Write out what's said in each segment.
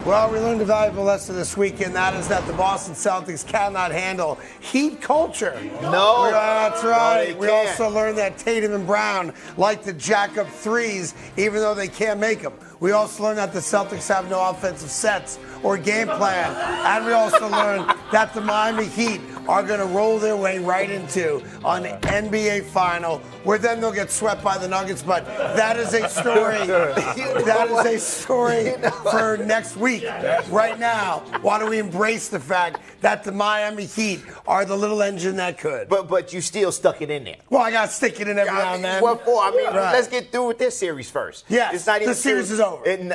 Well, we learned a valuable lesson this weekend. That is that the Boston Celtics cannot handle heat culture. No. That's right. No, we also learned that Tatum and Brown like to jack up threes even though they can't make them. We also learned that the Celtics have no offensive sets or game plan. And we also learned that the Miami Heat are going to roll their way right into an NBA final where then they'll get swept by the Nuggets. But that is a story. That is a story for next week. Right now, why don't we embrace the fact that the Miami Heat are the little engine that could. But you still stuck it in there. Well, I got to stick it in every now and then. What for? I mean, Right. let's get through with this series first. Yes, It's not even the series is over.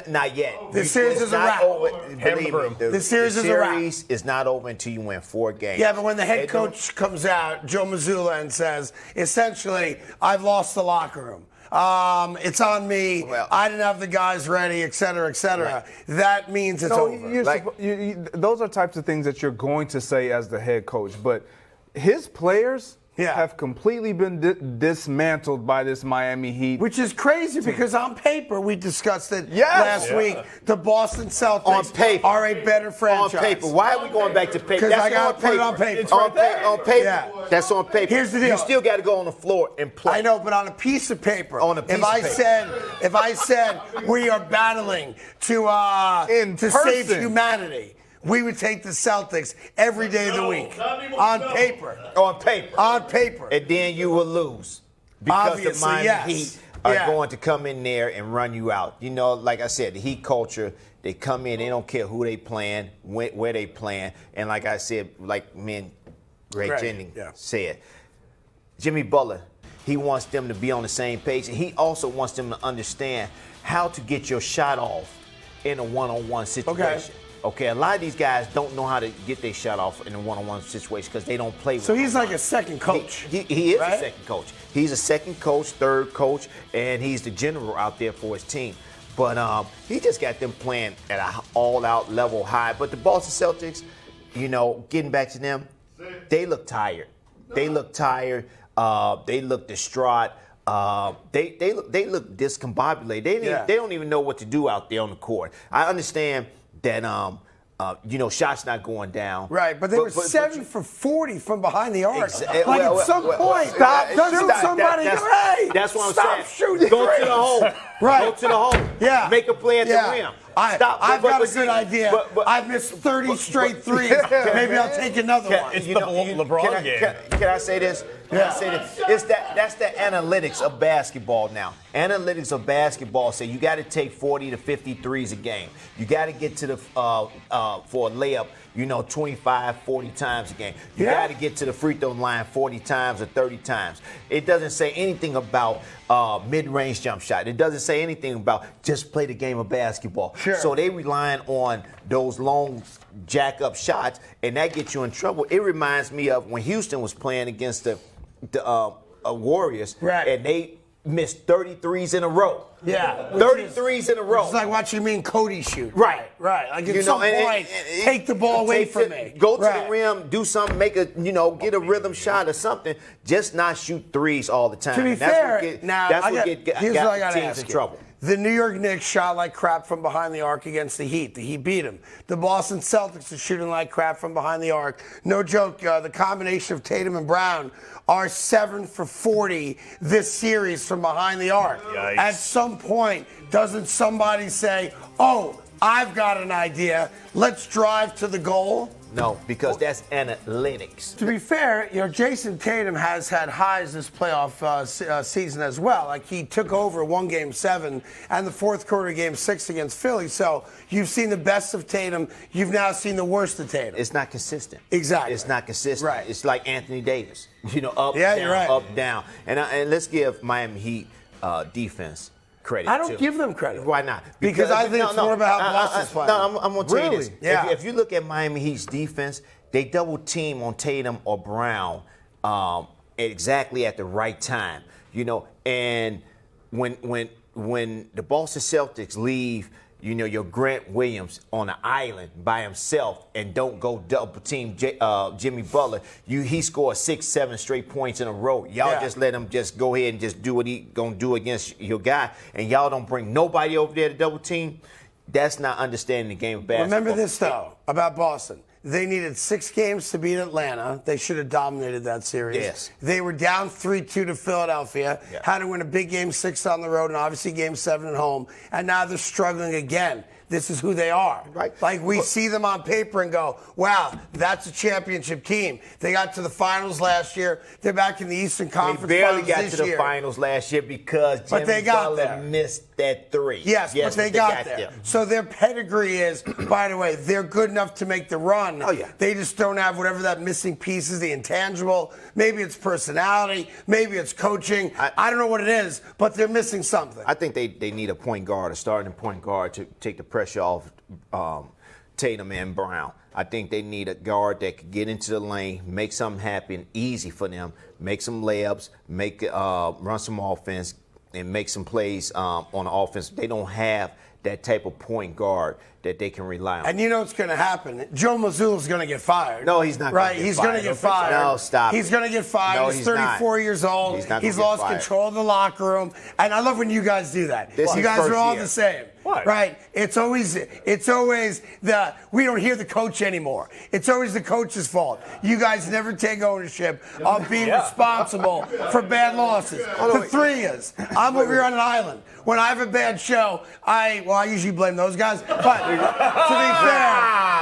Not yet. The series is a not wrap. over. Believe me, The series is a wrap. The series is not over until you win 4 games. Yeah, but when the head coach comes out, Joe Mazzulla, and says, essentially, I've lost the locker room. It's on me. Well, I didn't have the guys ready, et cetera, et cetera. Right. That means it's over. Those are types of things that you're going to say as the head coach. But his players have completely been dismantled by this Miami Heat. Which is crazy because on paper, we discussed it last week, the Boston Celtics are a better franchise. On paper. Why are we going back to paper? Because I got to put it on paper. It's on paper. Yeah. That's on paper. Here's the deal. You still got to go on the floor and play. I know, but on a piece of paper. If I said we are battling to save humanity, we would take the Celtics every day of the week. On paper. On paper. On paper. And then you will lose. Because Obviously, the Miami yes. Heat are going to come in there and run you out. You know, like I said, the Heat culture, they come in, they don't care who they playing, where they playing. And like I said, like me and Greg Jennings said, Jimmy Butler, he wants them to be on the same page. And he also wants them to understand how to get your shot off in a one-on-one situation. Okay, a lot of these guys don't know how to get their shot off in a one-on-one situation because they don't play with So he's like a second coach. He is a second coach. He's a second coach, third coach, and he's the general out there for his team. But he just got them playing at an all-out level high. But the Boston Celtics, you know, getting back to them, they look tired. They look tired. They look distraught. They look discombobulated. They don't even know what to do out there on the court. I understand that shots not going down. Right, but they were 7 for 40 from behind the arc. At some point, doesn't somebody go, hey, that's what I'm stop saying. shooting Go to the hole. Right. Go to the hole. Yeah. Make a play at the rim. I've got a good idea. I've missed 30 straight threes. Maybe I'll take another one. It's the LeBron game. Can I say this? That's the analytics of basketball now. Analytics of basketball say you got to take 40 to 50 threes a game. You got to get to the for a layup, 25, 40 times a game. You got to get to the free throw line 40 times or 30 times. It doesn't say anything about mid-range jump shot. It doesn't say anything about just play the game of basketball. Sure. So they relying on those long jack-up shots, and that gets you in trouble. It reminds me of when Houston was playing against the Warriors, and they missed 33s in a row. Yeah. 33s in a row. It's like watching me and Cody shoot. Right. Like at some point, take the ball away from me. Go to the rim, do something, get a rhythm shot or something. Just not shoot threes all the time. To be fair, here's what I got to teams ask in you. trouble. The New York Knicks shot like crap from behind the arc against the Heat. The Heat beat them. The Boston Celtics are shooting like crap from behind the arc. No joke, the combination of Tatum and Brown are 7 for 40 this series from behind the arc. Yikes. At some point, doesn't somebody say, oh, I've got an idea. Let's drive to the goal? No, because that's analytics. To be fair, Jayson Tatum has had highs this playoff season as well. Like he took over one Game 7 and the fourth quarter Game 6 against Philly. So you've seen the best of Tatum. You've now seen the worst of Tatum. It's not consistent. Exactly. It's not consistent. Right. It's like Anthony Davis. Up, yeah, down, you're right. up, down. And let's give Miami Heat defense credit. I don't give them credit. Why not? Because I think it's more about how Boston's playing. No, I'm going to tell you this. Yeah. If you look at Miami Heat's defense, they double team on Tatum or Brown exactly at the right time. And when the Boston Celtics leave, your Grant Williams on an island by himself and don't go double team Jimmy Butler, he scored 6-7 straight points in a row. Y'all just let him just go ahead and just do what he gonna do against your guy, and y'all don't bring nobody over there to double team. That's not understanding the game of basketball. Remember this, though, about Boston. They needed 6 games to beat Atlanta. They should have dominated that series. Yes. They were down 3-2 to Philadelphia, had to win a big game 6 on the road, and obviously game 7 at home. And now they're struggling again. This is who they are. Right. Like, we see them on paper and go, wow, that's a championship team. They got to the finals last year. They're back in the Eastern Conference They barely finals got to the year. finals last year because Jimmy Butler missed that 3. Yes, but they got there. So their pedigree is, by the way, they're good enough to make the run. Oh, yeah. They just don't have whatever that missing piece is, the intangible. Maybe it's personality. Maybe it's coaching. I don't know what it is, but they're missing something. I think they need a point guard, a starting point guard to take the pressure off Tatum and Brown. I think they need a guard that can get into the lane, make something happen easy for them, make some layups, run some offense, and make some plays on the offense. They don't have that type of point guard that they can rely on. And you know what's going to happen? Joe Mazzulla's going to get fired. No, he's not. Right? He's going to get fired. No, stop. He's going to get fired. No, he's 34 years old. He's lost control of the locker room. And I love when you guys do that. You guys are all the same. What? Right? It's always the we don't hear the coach anymore. It's always the coach's fault. You guys never take ownership of being responsible for bad losses. The 3 is. I'm over here on an island. When I have a bad show, I usually blame those guys. But to be fair,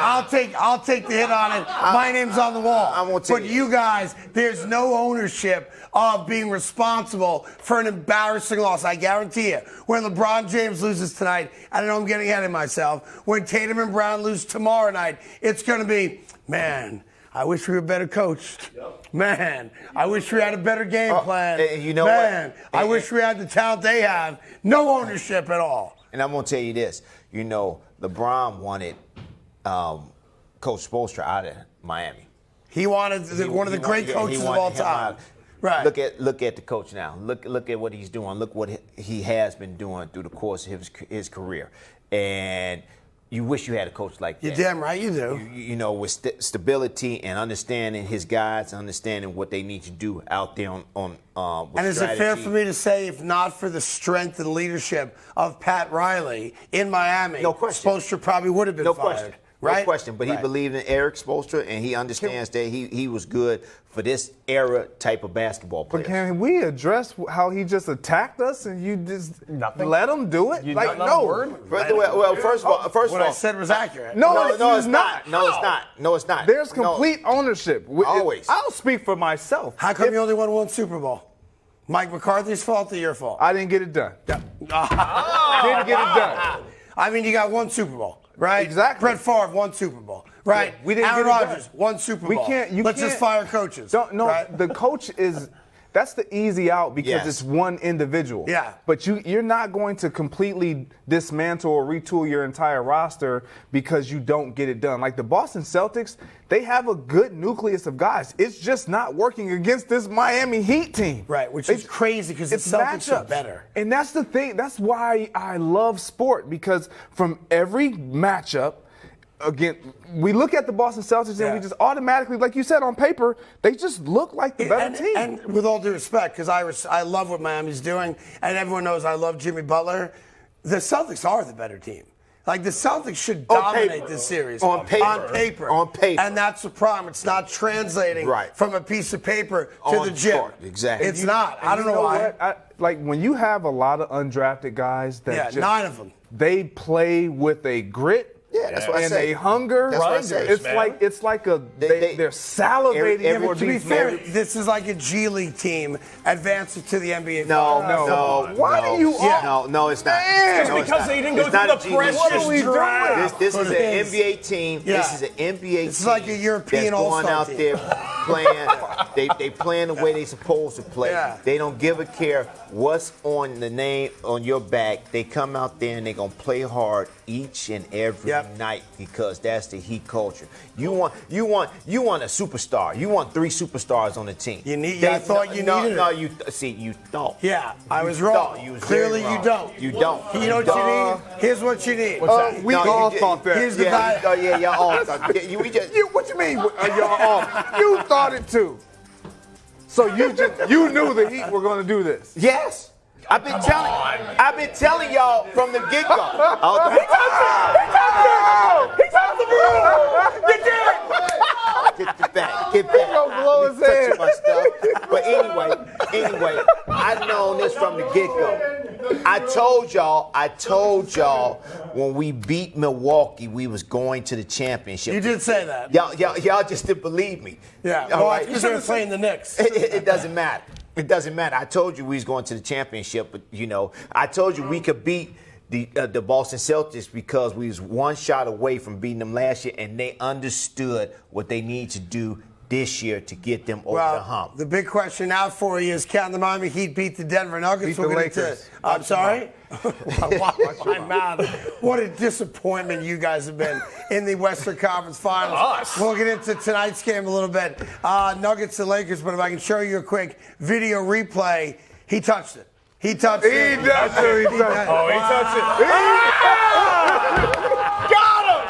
I'll take the hit on it. My name's on the wall. But you guys, there's no ownership of being responsible for an embarrassing loss. I guarantee you. When LeBron James loses tonight, I know I'm getting ahead of myself. When Tatum and Brown lose tomorrow night, it's going to be, man, I wish we were better coached. Man, I wish we had a better game plan. You know Man, what? I wish we had the talent they have. No ownership at all. And I'm going to tell you this. You know, LeBron wanted Coach Spoelstra out of Miami. He wanted one of the great coaches of all time. Right. Look at the coach now. Look at what he's doing. Look what he has been doing through the course of his career. And you wish you had a coach like that. You're damn right you do. You know, with stability and understanding his guys, understanding what they need to do out there with and is strategy. it fair for me to say, if not for the strength and leadership of Pat Riley in Miami, no question, Spoelstra probably would have been fired. Right? No question, but he believed in Eric Spoelstra, and he understands that he was good for this era type of basketball player. But can we address how he just attacked us and you just let him do it? You like, no. Well, first of all, what I said was accurate. No, it's not. No, it's not. There's complete ownership. Always. I'll speak for myself. How come you only won 1 Super Bowl? Mike McCarthy's fault or your fault? I didn't get it done. Didn't get it done. I mean, you got 1 Super Bowl. Right? Exactly. Brett Favre, 1 Super Bowl. Right? Yeah, we didn't Aaron get it Rodgers, done. 1 Super Bowl. Let's just fire coaches. Right? The coach is that's the easy out because it's one individual. Yeah. But you're not going to completely dismantle or retool your entire roster because you don't get it done. Like the Boston Celtics, they have a good nucleus of guys. It's just not working against this Miami Heat team. Right, which is crazy because the Celtics are better. And that's the thing. That's why I love sport, because from every matchup, again, we look at the Boston Celtics and we just automatically, like you said, on paper, they just look like the better team. And with all due respect, because I love what Miami's doing, and everyone knows I love Jimmy Butler, the Celtics are the better team. Like, the Celtics should dominate this series. On paper. On paper. And that's the problem. It's not translating from a piece of paper to the gym. Court. Exactly. It's not. I don't know why. Like, when you have a lot of undrafted guys that 9 of them. They play with a grit. Yeah, that's what I say. And a hunger. That's what I say. It's like they're salivating. To be fair, this is like a G League team advancing to the NBA. No. Why do you? No, it's not. It's because they didn't go through the precious draft. This is an NBA team. Yeah. This is an NBA team. It's like a European all-star all-star team. team. Going out there playing. They playing the way they supposed to play. Yeah. They don't give a care what's on the name on your back. They come out there and they're gonna play hard each and every night, because that's the Heat culture. You want a superstar. You want 3 superstars on the team. I thought you needed it. You thought. Yeah, I was wrong. Clearly, you don't. You don't. You know what you need? Here's what you need. We all thought that. Here's the guy. Y'all all thought. What you mean? Y'all all? You thought it too. So you knew the Heat were going to do this. Yes. I've been telling y'all from the get-go. He touched the broom! You did it! Get back. Get blow his head. My stuff. But anyway, I've known this from the get-go. I told y'all when we beat Milwaukee, we was going to the championship. You did say that. Y'all just didn't believe me. Yeah, all well, right. because they were playing the Knicks. It doesn't matter. It doesn't matter. I told you we was going to the championship, but I told you we could beat the Boston Celtics because we was one shot away from beating them last year, and they understood what they need to do this year to get them over the hump. The big question now for you is, can the Miami Heat beat the Denver Nuggets? Beat the Lakers. I'm sorry? Watch my mouth. What a disappointment you guys have been in the Western Conference Finals. Us. We'll get into tonight's game a little bit. Nuggets and Lakers, but if I can show you a quick video replay, he touched it. He touched it. He touched it. He touched it. Got him!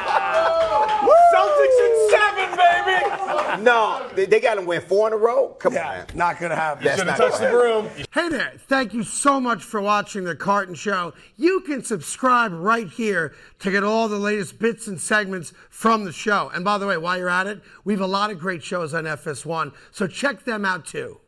Celtics in 7, baby! No, they got to win 4 in a row. Come on, Yeah, man. not going to happen. That's Should have not touched gonna the broom. Hey there, thank you so much for watching The Carton Show. You can subscribe right here to get all the latest bits and segments from the show. And by the way, while you're at it, we have a lot of great shows on FS1, so check them out too.